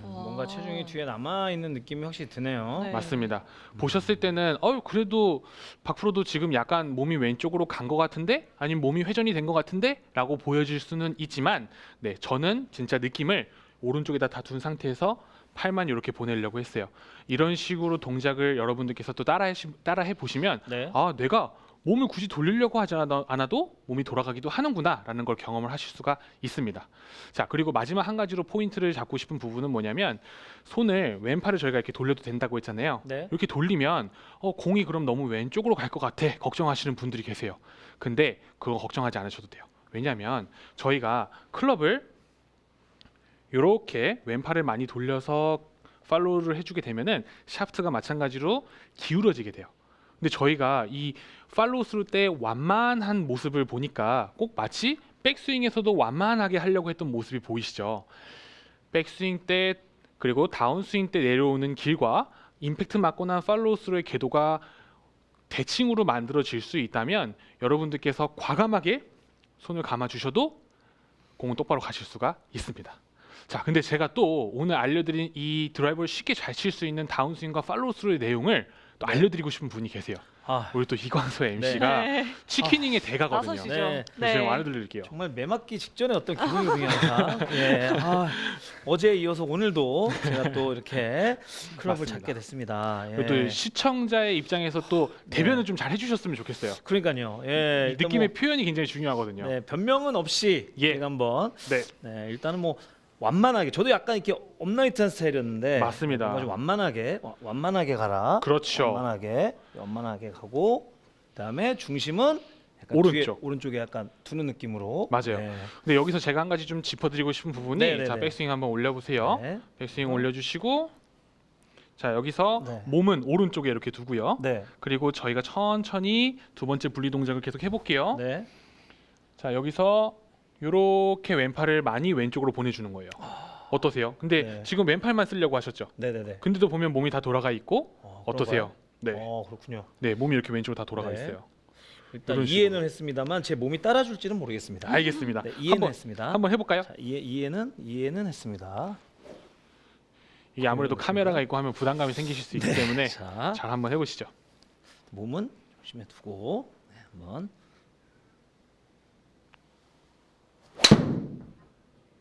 뭔가 체중이 뒤에 남아 있는 느낌이 확실히 드네요. 네. 맞습니다. 보셨을 때는 그래도 박프로도 지금 약간 몸이 왼쪽으로 간 것 같은데 아니면 몸이 회전이 된 것 같은데 라고 보여질 수는 있지만 네, 저는 진짜 느낌을 오른쪽에다 다 둔 상태에서 팔만 이렇게 보내려고 했어요. 이런 식으로 동작을 여러분들께서 또 따라해 보시면 네. 내가 몸을 굳이 돌리려고 하지 않아도 몸이 돌아가기도 하는구나 라는 걸 경험을 하실 수가 있습니다. 자, 그리고 마지막 한 가지로 포인트를 잡고 싶은 부분은 뭐냐면 손을 왼팔을 저희가 이렇게 돌려도 된다고 했잖아요. 네. 이렇게 돌리면 공이 그럼 너무 왼쪽으로 갈 것 같아 걱정하시는 분들이 계세요. 근데 그거 걱정하지 않으셔도 돼요. 왜냐하면 저희가 클럽을 이렇게 왼팔을 많이 돌려서 팔로우를 해주게 되면은 샤프트가 마찬가지로 기울어지게 돼요. 근데 저희가 이 팔로우 스루 때 완만한 모습을 보니까 꼭 마치 백스윙에서도 완만하게 하려고 했던 모습이 보이시죠? 백스윙 때 그리고 다운스윙 때 내려오는 길과 임팩트 맞고 난 팔로우 스루의 궤도가 대칭으로 만들어질 수 있다면 여러분들께서 과감하게 손을 감아 주셔도 공은 똑바로 가실 수가 있습니다. 자, 근데 제가 또 오늘 알려드린 이 드라이버를 쉽게 잘 칠 수 있는 다운스윙과 팔로우 스루의 내용을 또 알려드리고 싶은 분이 계세요. 우리 또 이광수 MC가 네. 치킨잉의 대가거든요. 나서시죠. 네. 그래서 제가 알려드릴게요. 정말 매 맞기 직전에 어떤 기분이군요. 항상. 예. 어제에 이어서 오늘도 제가 또 이렇게 클럽을 맞습니다. 찾게 됐습니다. 예. 그리고 또 시청자의 입장에서 또 대변을 좀 잘 해주셨으면 좋겠어요. 그러니까요. 예. 이 일단 느낌의 뭐, 표현이 굉장히 중요하거든요. 네, 변명은 없이 예. 제가 한번 네, 일단은 뭐 완만하게 저도 약간 이렇게 업라이트한 스타일이었는데 맞습니다. 뭔가 좀 완만하게 가라. 그렇죠. 완만하게 가고 그다음에 중심은 약간 오른쪽. 오른쪽에 약간 두는 느낌으로. 맞아요. 네. 근데 여기서 제가 한 가지 좀 짚어드리고 싶은 부분이 네네네. 자, 백스윙 한번 올려보세요. 네. 백스윙 올려주시고 자, 여기서 네. 몸은 오른쪽에 이렇게 두고요. 네. 그리고 저희가 천천히 두 번째 분리 동작을 계속 해볼게요. 네. 자, 여기서 이렇게 왼팔을 많이 왼쪽으로 보내주는 거예요. 어떠세요? 근데 네. 지금 왼팔만 쓰려고 하셨죠? 네네네. 근데도 보면 몸이 다 돌아가 있고 어떠세요? 네, 그렇군요. 네, 몸이 이렇게 왼쪽으로 다 돌아가 네. 있어요. 일단 이런 이해는 식으로. 했습니다만 제 몸이 따라줄지는 모르겠습니다. 알겠습니다. 네, 이해는 한번 했습니다. 한번 해볼까요? 자, 이해는 했습니다. 이게 아무래도 카메라가 있고 하면 부담감이 생기실 수 있기 때문에 자, 잘 한번 해보시죠. 몸은 조심해 두고 한번.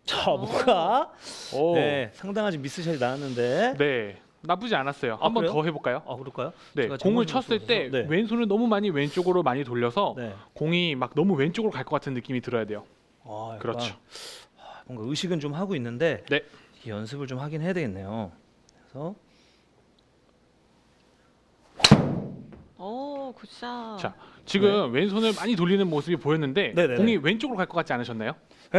자, 뭔가 오, 상당한 미스샷이 나왔는데. 네, 나쁘지 않았어요. 한번 그래요? 더 해볼까요? 그럴까요? 네, 제가 공을 잘못 쳤을 때 네. 왼손을 너무 많이 왼쪽으로 많이 돌려서 네. 공이 막 너무 왼쪽으로 갈 것 같은 느낌이 들어야 돼요. 약간, 그렇죠. 뭔가 의식은 좀 하고 있는데 네. 이 연습을 좀 하긴 해야 되겠네요. 그래서 오, 굿샷. 자, 지금 왼손을 많이 돌리는 모습이 보였는데 네네네. 공이 왼쪽으로 갈 것 같지 않으셨나요?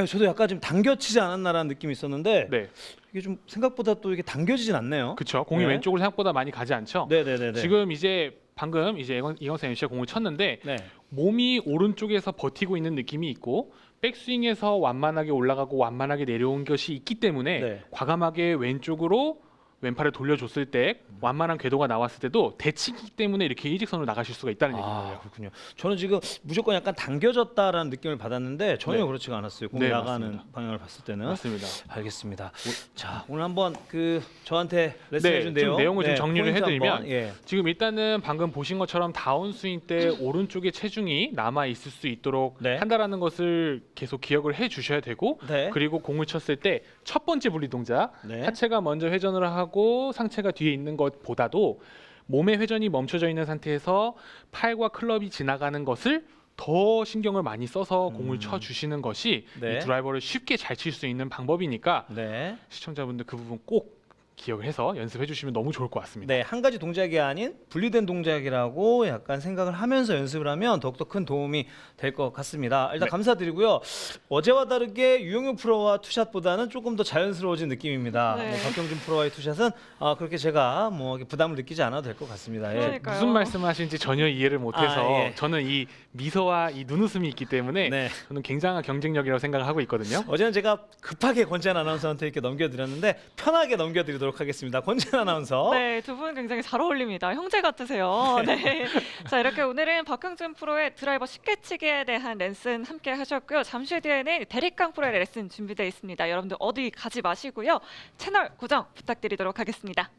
저도 약간 좀 당겨치지 않았나라는 느낌이 있었는데 네, 이게 좀 생각보다 또 이게 당겨지진 않네요. 그렇죠. 공이 네. 왼쪽으로 생각보다 많이 가지 않죠. 네네네. 지금 이제 방금 이제 이광수 MC가 공을 쳤는데 네. 몸이 오른쪽에서 버티고 있는 느낌이 있고 백스윙에서 완만하게 올라가고 완만하게 내려온 것이 있기 때문에 네. 과감하게 왼쪽으로 왼팔을 돌려줬을 때 완만한 궤도가 나왔을 때도 대치기 때문에 이렇게 일직선으로 나가실 수가 있다는 얘기예요. 그렇군요. 저는 지금 무조건 약간 당겨졌다라는 느낌을 받았는데 전혀 네. 그렇지가 않았어요. 공이 네, 나가는 맞습니다. 방향을 봤을 때는. 맞습니다. 알겠습니다. 자, 오늘 한번 저한테 레슨 네, 해준 내용, 좀 내용을 좀 정리를 포인트 해드리면 한번, 예. 지금 일단은 방금 보신 것처럼 다운스윙 때 오른쪽에 체중이 남아 있을 수 있도록 네. 한다라는 것을 계속 기억을 해 주셔야 되고 네. 그리고 공을 쳤을 때 첫 번째 분리 동작 네. 하체가 먼저 회전을 하고 상체가 뒤에 있는 것보다도 몸의 회전이 멈춰져 있는 상태에서 팔과 클럽이 지나가는 것을 더 신경을 많이 써서 공을 쳐 주시는 것이 네. 이 드라이버를 쉽게 잘 칠 수 있는 방법이니까 네. 시청자분들 그 부분 꼭 기억을 해서 연습해 주시면 너무 좋을 것 같습니다. 네, 한 가지 동작이 아닌 분리된 동작이라고 약간 생각을 하면서 연습을 하면 더욱더 큰 도움이 될 것 같습니다. 일단 네. 감사드리고요. 어제와 다르게 유영유 프로와 투샷보다는 조금 더 자연스러워진 느낌입니다. 네. 박경준 프로와의 투샷은 그렇게 제가 뭐 부담을 느끼지 않아도 될 것 같습니다. 예. 그러니까요. 무슨 말씀하시는지 전혀 이해를 못해서 예. 저는 이 미소와 이 눈웃음이 있기 때문에 네. 저는 굉장한 경쟁력이라고 생각을 하고 있거든요. 어제는 제가 급하게 권재한 아나운서한테 이렇게 넘겨드렸는데 편하게 넘겨드리도록 하겠습니다. 권재한 아나운서. 네, 두 분 굉장히 잘 어울립니다. 형제 같으세요. 네. 자, 이렇게 오늘은 박경준 프로의 드라이버 쉽게 치기에 대한 레슨 함께 하셨고요. 잠시 뒤에는 대립강 프로의 레슨 준비되어 있습니다. 여러분들 어디 가지 마시고요. 채널 고정 부탁드리도록 하겠습니다.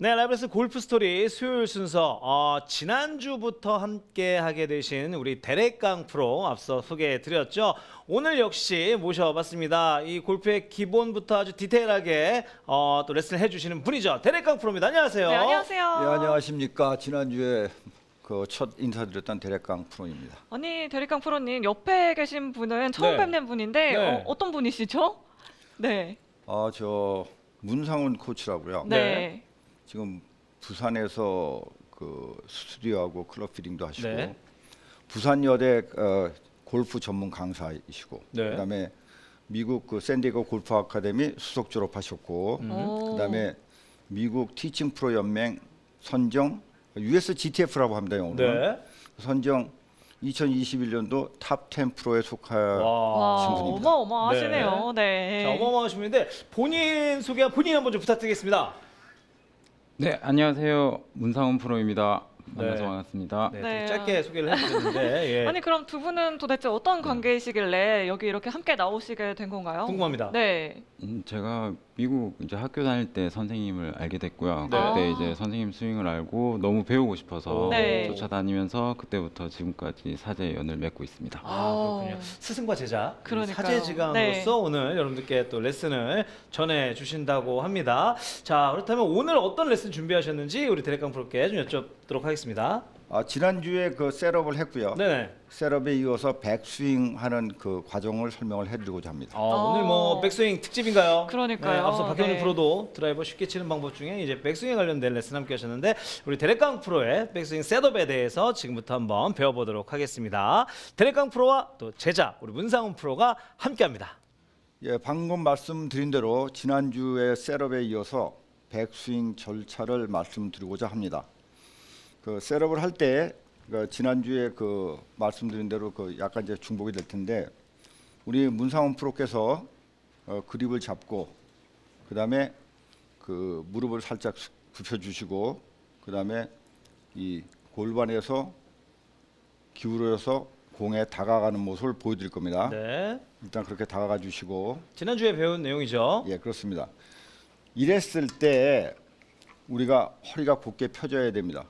네, 라이브레스 골프 스토리 수요일 순서 지난주부터 함께 하게 되신 우리 대래강 프로 앞서 소개해 드렸죠. 오늘 역시 모셔봤습니다. 이 골프의 기본부터 아주 디테일하게 또 레슨을 해주시는 분이죠. 대래강 프로입니다. 안녕하세요. 네, 안녕하세요. 예, 안녕하십니까. 지난주에 그 첫 인사드렸던 대략강 프로입니다. 아니, 대립강 프로님 옆에 계신 분은 처음 네. 뵙는 분인데 네. 어떤 분이시죠? 네. 저 문상훈 코치라고요. 네. 지금 부산에서 그 스튜디오하고 클럽 피딩도 하시고 네. 부산여대 골프 전문 강사이시고 네. 그다음에 미국 그 샌디에고 골프 아카데미 수석 졸업하셨고 오. 그다음에 미국 티칭 프로 연맹 선정 USGTF라고 합니다. 영어로. 네. 선정 2021년도 탑 10 프로에 속한 와, 친구입니다. 어마어마하시네요. 네. 자, 어마어마하신 분인데 본인 소개 본인 한번 좀 부탁드리겠습니다. 네, 안녕하세요. 문상훈 프로입니다. 만나서 네. 반갑습니다. 네, 네. 되게 짧게 소개를 해드렸는데 예. 아니 그럼 두 분은 도대체 어떤 관계이시길래 여기 이렇게 함께 나오시게 된 건가요? 궁금합니다. 네. 제가 미국 이제 학교 다닐 때 선생님을 알게 됐고요. 네. 그때 아. 이제 선생님 스윙을 알고 너무 배우고 싶어서 네. 쫓아다니면서 그때부터 지금까지 사제 연을 맺고 있습니다. 그렇군요. 스승과 제자, 그러니까요. 사제지간으로서 네. 오늘 여러분들께 또 레슨을 전해 주신다고 합니다. 자, 그렇다면 오늘 어떤 레슨 준비하셨는지 우리 대략강 프로께 좀 여쭤보도록 하겠습니다. 지난주에 그 셋업을 했고요. 네. 셋업에 이어서 백스윙 하는 그 과정을 설명을 해드리고자 합니다. 오늘 뭐 백스윙 특집인가요? 그러니까요. 네, 앞서 박경준 네. 프로도 드라이버 쉽게 치는 방법 중에 이제 백스윙에 관련된 레슨 함께 하셨는데 우리 대략강 프로의 백스윙 셋업에 대해서 지금부터 한번 배워보도록 하겠습니다. 대략강 프로와 또 제자 우리 문상훈 프로가 함께합니다. 예, 방금 말씀드린 대로 지난주에 셋업에 이어서 백스윙 절차를 말씀드리고자 합니다. 그 셋업을 할 때 지난주에 그 말씀드린 대로 그 약간 이제 중복이 될 텐데 우리 문상훈 프로께서 그립을 잡고 그다음에 그 무릎을 살짝 굽혀 주시고 그다음에 이 골반에서 기울여서 공에 다가가는 모습을 보여드릴 겁니다. 네. 일단 그렇게 다가가 주시고 지난주에 배운 내용이죠. 예, 그렇습니다. 이랬을 때 우리가 허리가 곧게 펴져야 됩니다.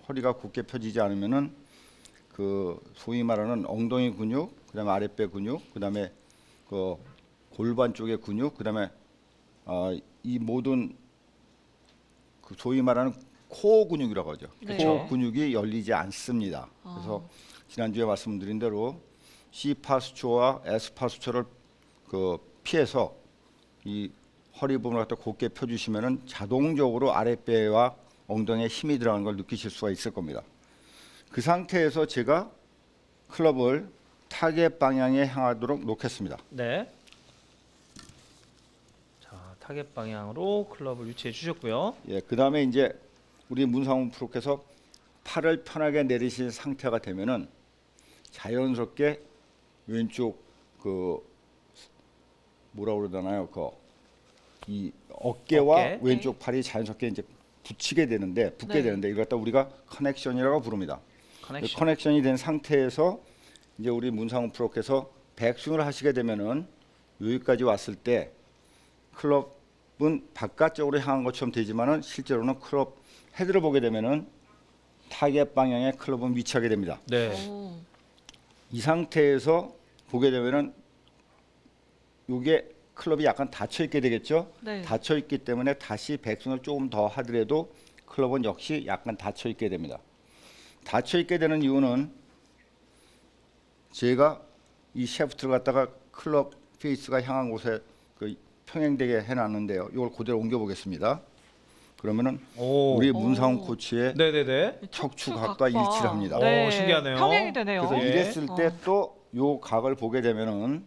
허리가 곧게 펴지지 않으면은 그 소위 말하는 엉덩이 근육, 그다음에 아랫배 근육, 그다음에 그 골반 쪽의 근육, 그다음에 이 모든 그 소위 말하는 코어 근육이라고 하죠. 네. 코어 근육이 열리지 않습니다. 그래서 지난주에 말씀드린 대로 C 파스초와 S 파스초를 그 피해서 이 허리 부분을 갖다 곧게 펴주시면은 자동적으로 아랫배와 엉덩이에 힘이 들어가는 걸 느끼실 수가 있을 겁니다. 그 상태에서 제가 클럽을 타겟 방향에 향하도록 놓겠습니다. 네. 자, 타겟 방향으로 클럽을 위치해 주셨고요. 예, 그 다음에 이제 우리 문상훈 프로께서 팔을 편하게 내리신 상태가 되면은 자연스럽게 왼쪽 그 뭐라 그러잖아요. 그 이 어깨와 어깨. 왼쪽 팔이 자연스럽게 이제 붙게 되는데 네. 이걸 갖다 우리가 커넥션이라고 부릅니다. 커넥션. 커넥션이 된 상태에서 이제 우리 문상훈 프로께서 백스윙을 하시게 되면은 여기까지 왔을 때 클럽은 바깥쪽으로 향한 것처럼 되지만은 실제로는 클럽 헤드를 보게 되면은 타겟 방향에 클럽은 위치하게 됩니다. 네. 오. 이 상태에서 보게 되면은 이게 클럽이 약간 닫혀 있게 되겠죠. 네. 닫혀 있기 때문에 다시 백스윙을 조금 더 하더라도 클럽은 역시 약간 닫혀 있게 됩니다. 닫혀 있게 되는 이유는 제가 이 샤프트를 갖다가 클럽 페이스가 향한 곳에 그 평행되게 해놨는데요. 이걸 그대로 옮겨보겠습니다. 그러면은 오. 우리 오. 문상훈 코치의 네네네. 척추각과 일치를 합니다. 오, 신기하네요. 평행이 되네요. 그래서 예. 이랬을 때 또 요 각을 보게 되면은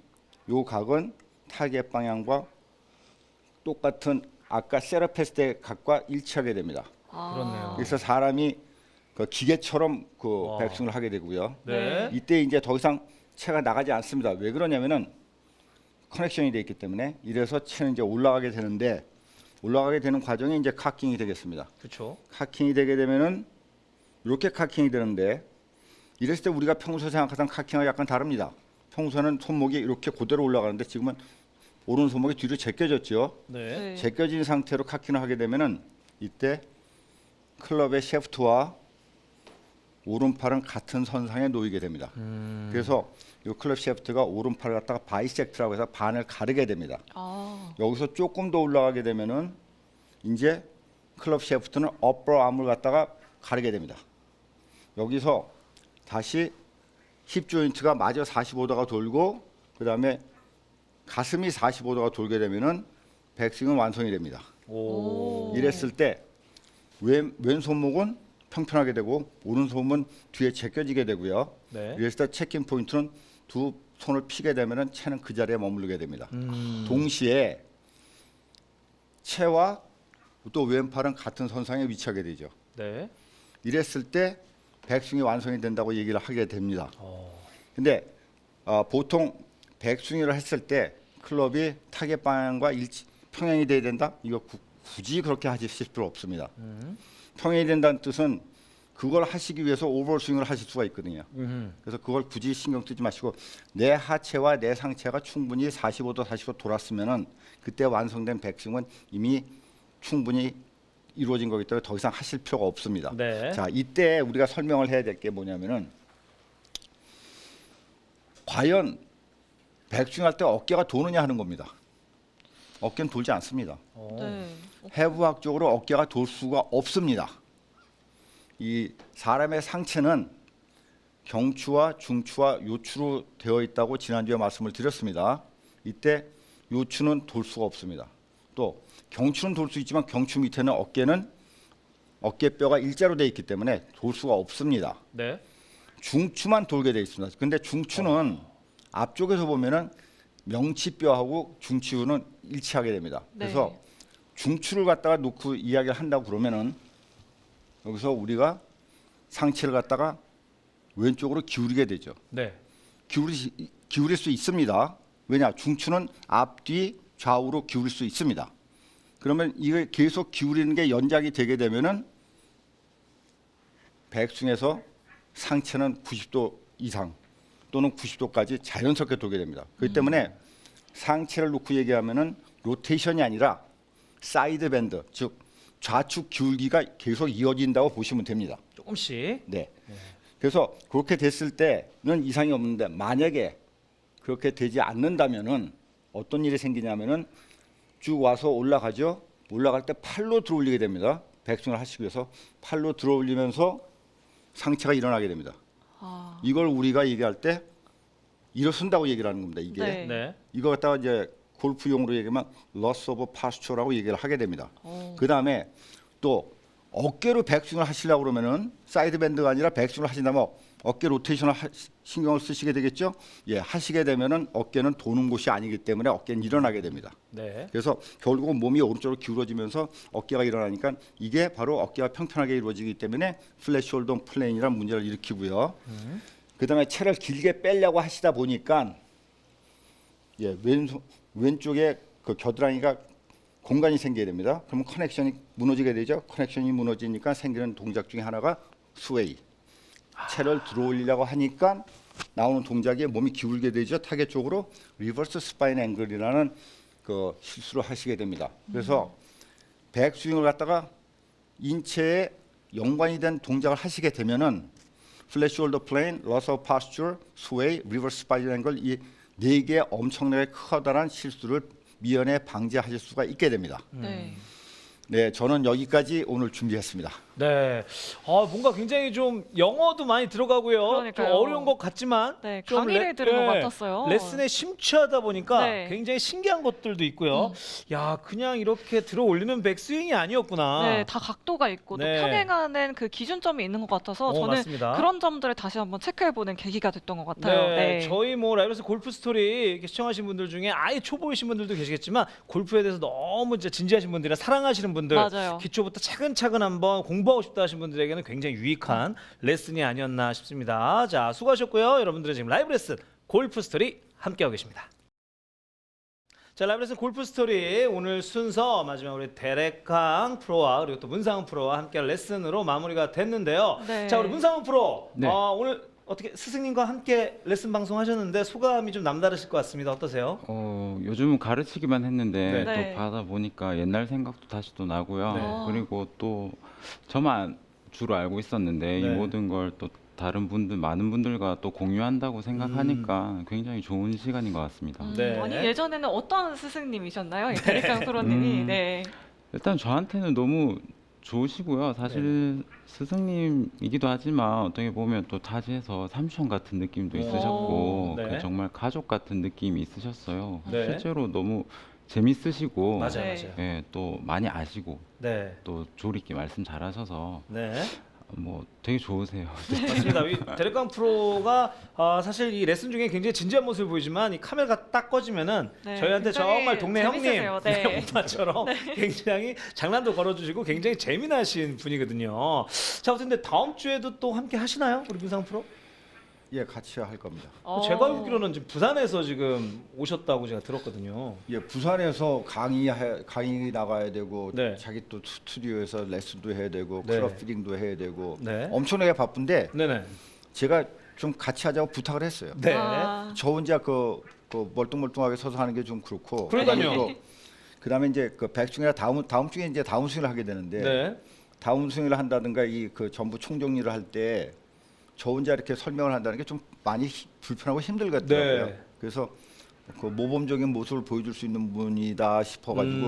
요 각은 타겟 방향과 똑같은 아까 셋업했을 때 각과 일치하게 됩니다. 그렇네요. 그래서 사람이 그 기계처럼 그 와. 백스윙을 하게 되고요. 네. 이때 이제 더 이상 채가 나가지 않습니다. 왜 그러냐면은 커넥션이 돼 있기 때문에 이래서 채는 이제 올라가게 되는데 올라가게 되는 과정이 이제 카킹이 되겠습니다. 그렇죠. 카킹이 되게 되면은 이렇게 카킹이 되는데 이랬을 때 우리가 평소 생각하던 카킹과 약간 다릅니다. 평소에는 손목이 이렇게 그대로 올라가는데 지금은 오른 손목이 뒤로 제껴졌죠. 네. 네. 제껴진 상태로 카킹을 하게 되면은 이때 클럽의 셰프트와 오른팔은 같은 선상에 놓이게 됩니다. 그래서 이 클럽 셰프트가 오른팔을 갖다가 바이섹트라고 해서 반을 가르게 됩니다. 아, 여기서 조금 더 올라가게 되면은 이제 클럽 셰프트는 어퍼 암을 갖다가 가르게 됩니다. 여기서 다시 힙 조인트가 마저 45도가 돌고 그다음에 가슴이 45도가 돌게 되면은 백스윙은 완성이 됩니다. 오. 이랬을 때 왼손목은 평평하게 되고 오른손은 뒤에 제껴지게 되고요. 네. 이랬을 때 체킹 포인트는 두 손을 피게 되면은 채는 그 자리에 머무르게 됩니다. 동시에 채와 또 왼팔은 같은 선상에 위치하게 되죠. 네. 이랬을 때 백스윙이 완성이 된다고 얘기를 하게 됩니다. 어. 근데 보통 백스윙을 했을 때 클럽이 타겟 방향과 평행이 돼야 된다? 이거 굳이 그렇게 하실 필요 없습니다. 평행이 된다는 뜻은 그걸 하시기 위해서 오버홀 스윙을 하실 수가 있거든요. 그래서 그걸 굳이 신경 쓰지 마시고 내 하체와 내 상체가 충분히 45도 45도 돌았으면은 그때 완성된 백스윙은 이미 충분히 이루어진 거기 때문에 더 이상 하실 필요가 없습니다. 네. 자, 이때 우리가 설명을 해야 될 게 뭐냐면은 과연 백스윙 할 때 어깨가 도느냐 하는 겁니다. 어깨는 돌지 않습니다. 어. 네. 해부학적으로 어깨가 돌 수가 없습니다. 이 사람의 상체는 경추와 중추와 요추로 되어 있다고 지난주에 말씀을 드렸습니다. 이때 요추는 돌 수가 없습니다. 또 경추는 돌 수 있지만 경추 밑에는 어깨는 어깨뼈가 일자로 되어 있기 때문에 돌 수가 없습니다. 네. 중추만 돌게 되어 있습니다. 근데 중추는 앞쪽에서 보면은 명치뼈하고 중추는 일치하게 됩니다. 네. 그래서 중추를 갖다가 놓고 이야기를 한다고 그러면은 여기서 우리가 상체를 갖다가 왼쪽으로 기울이게 되죠. 네. 기울일 수 있습니다. 왜냐? 중추는 앞뒤 좌우로 기울일 수 있습니다. 그러면 이게 계속 기울이는 게 연장이 되게 되면은 백스윙에서 상체는 90도 이상 또는 90도까지 자연스럽게 돌게 됩니다. 그렇기 때문에 상체를 놓고 얘기하면은 로테이션이 아니라 사이드 밴드, 즉 좌측 기울기가 계속 이어진다고 보시면 됩니다. 조금씩. 네. 그래서 그렇게 됐을 때는 이상이 없는데 만약에 그렇게 되지 않는다면은 어떤 일이 생기냐면은 쭉 와서 올라가죠. 올라갈 때 팔로 들어올리게 됩니다. 백스윙을 하시기 위해서 팔로 들어올리면서 상체가 일어나게 됩니다. 아, 이걸 우리가 얘기할 때 일어선다고 얘기를 하는 겁니다. 이게 네. 네. 이거 갖다가 이제 골프 용어로 얘기하면 loss of posture라고 얘기를 하게 됩니다. 오. 그 다음에 또 어깨로 백스윙을 하시려고 그러면은 사이드 밴드가 아니라 백스윙을 하신다면 어깨 로테이션을 신경을 쓰시게 되겠죠. 예, 하시게 되면은 어깨는 도는 곳이 아니기 때문에 어깨는 일어나게 됩니다. 네. 그래서 결국은 몸이 오른쪽으로 기울어지면서 어깨가 일어나니까 이게 바로 어깨가 평평하게 이루어지기 때문에 플랫 숄더 플레인이라는 문제를 일으키고요. 그다음에 채를 길게 빼려고 하시다 보니까 예, 왼쪽에 그 겨드랑이가 공간이 생기게 됩니다. 그러면 커넥션이 무너지게 되죠. 커넥션이 무너지니까 생기는 동작 중에 하나가 스웨이. 채를 들어올리려고 하니까 나오는 동작에 몸이 기울게 되죠. 타겟 쪽으로 리버스 스파인 앵글이라는 그 실수를 하시게 됩니다. 그래서 백스윙을 갖다가 인체에 연관이 된 동작을 하시게 되면은 플랫 숄더 플레인, loss of posture, sway, reverse spine angle 이 네 개의 엄청나게 커다란 실수를 미연에 방지하실 수가 있게 됩니다. 네. 네, 저는 여기까지 오늘 준비했습니다. 네. 뭔가 굉장히 좀 영어도 많이 들어가고요. 좀 그러니까요. 어려운 것 같지만 네, 좀 강의를 들은 것 같았어요. 레슨에 심취하다 보니까 네. 굉장히 신기한 것들도 있고요. 야, 그냥 이렇게 들어 올리는 백스윙이 아니었구나. 네, 다 각도가 있고 네. 또 평행하는 그 기준점이 있는 것 같아서 저는 맞습니다. 그런 점들을 다시 한번 체크해보는 계기가 됐던 것 같아요. 네, 네. 저희 뭐 라이브러스 골프 스토리 이렇게 시청하신 분들 중에 아예 초보이신 분들도 계시겠지만 골프에 대해서 너무 이제 진지하신 분들이나 사랑하시는 분들, 맞아요. 기초부터 차근차근 한번 공부하고 싶다 하신 분들에게는 굉장히 유익한 레슨이 아니었나 싶습니다. 자, 수고하셨고요. 여러분들은 지금 라이브 레슨 골프 스토리 함께하고 계십니다. 자, 라이브 레슨 골프 스토리 오늘 순서 마지막 우리 데렉강 프로와 그리고 또 문상훈 프로와 함께할 레슨으로 마무리가 됐는데요. 네. 자, 우리 문상훈 프로 네. 오늘 어떻게 스승님과 함께 레슨 방송하셨는데 소감이 좀 남다르실 것 같습니다. 어떠세요? 요즘은 가르치기만 했는데 네. 또 받아 보니까 옛날 생각도 다시 또 나고요. 네. 그리고 또 저만 주로 알고 있었는데 이 네. 모든 걸 또 다른 분들 많은 분들과 또 공유한다고 생각하니까 굉장히 좋은 시간인 것 같습니다. 네. 아니 예전에는 어떤 스승님이셨나요? 이 대립강 프로님이. 음. 네. 일단 저한테는 너무 좋으시고요. 사실 스승님이기도 하지만 어떻게 보면 또 타지에서 삼촌 같은 느낌도 있으셨고 네. 정말 가족 같은 느낌이 있으셨어요. 네. 실제로 너무 재밌으시고 맞아요, 네. 맞아요. 예, 또 많이 아시고 네, 또 조리 있게 말씀 잘하셔서 네. 뭐 되게 좋으세요. 맞습니다. 이 데렉강 프로가 사실 이 레슨 중에 굉장히 진지한 모습을 보이지만 이 카메라가 딱 꺼지면은 네, 저희한테 굉장히 정말 동네 형님, 재밌으세요. 네. 오빠처럼 굉장히 장난도 걸어주시고 굉장히 재미나신 분이거든요. 자, 근데 다음 주에도 또 함께 하시나요, 우리 문상 프로? 예, 같이 할 겁니다. 제가 알기로는 지금 부산에서 지금 오셨다고 제가 들었거든요. 예, 부산에서 강의 나가야 되고 네. 자기 또 스튜디오에서 레슨도 해야 되고 네. 클럽 피딩도 해야 되고 네. 엄청나게 바쁜데 네네. 제가 좀 같이 하자고 부탁을 했어요. 네. 아, 저 혼자 그 멀뚱멀뚱하게 서서 하는 게 좀 그렇고 그러니까요. 그다음에 이제 그 백스윙이나 다음 주에 이제 다운스윙을 하게 되는데 네. 다운스윙을 한다든가 이 그 전부 총정리를 할 때 저 혼자 이렇게 설명을 한다는 게 좀 많이 불편하고 힘들겠더라고요. 네. 그래서 그 모범적인 모습을 보여줄 수 있는 분이다 싶어가지고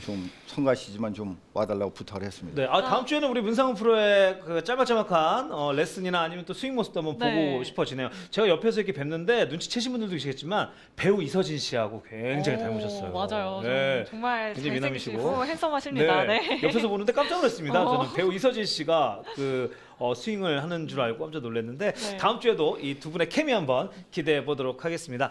좀 성가시지만 좀 와달라고 부탁을 했습니다. 네. 다음 주에는 우리 문상훈 프로의 그 짤막짤막한 레슨이나 아니면 또 스윙 모습도 한번 네. 보고 싶어지네요. 제가 옆에서 이렇게 뵙는데 눈치채신 분들도 계시겠지만 배우 이서진 씨하고 굉장히 닮으셨어요. 맞아요. 네. 정말 굉장히 잘생기시고 미남이시고. 핸섬하십니다. 네. 옆에서 보는데 깜짝 놀랐습니다. 어. 저는 배우 이서진 씨가 그 스윙을 하는 줄 알고 깜짝 놀랐는데 네. 다음 주에도 이 두 분의 케미 한번 기대해 보도록 하겠습니다.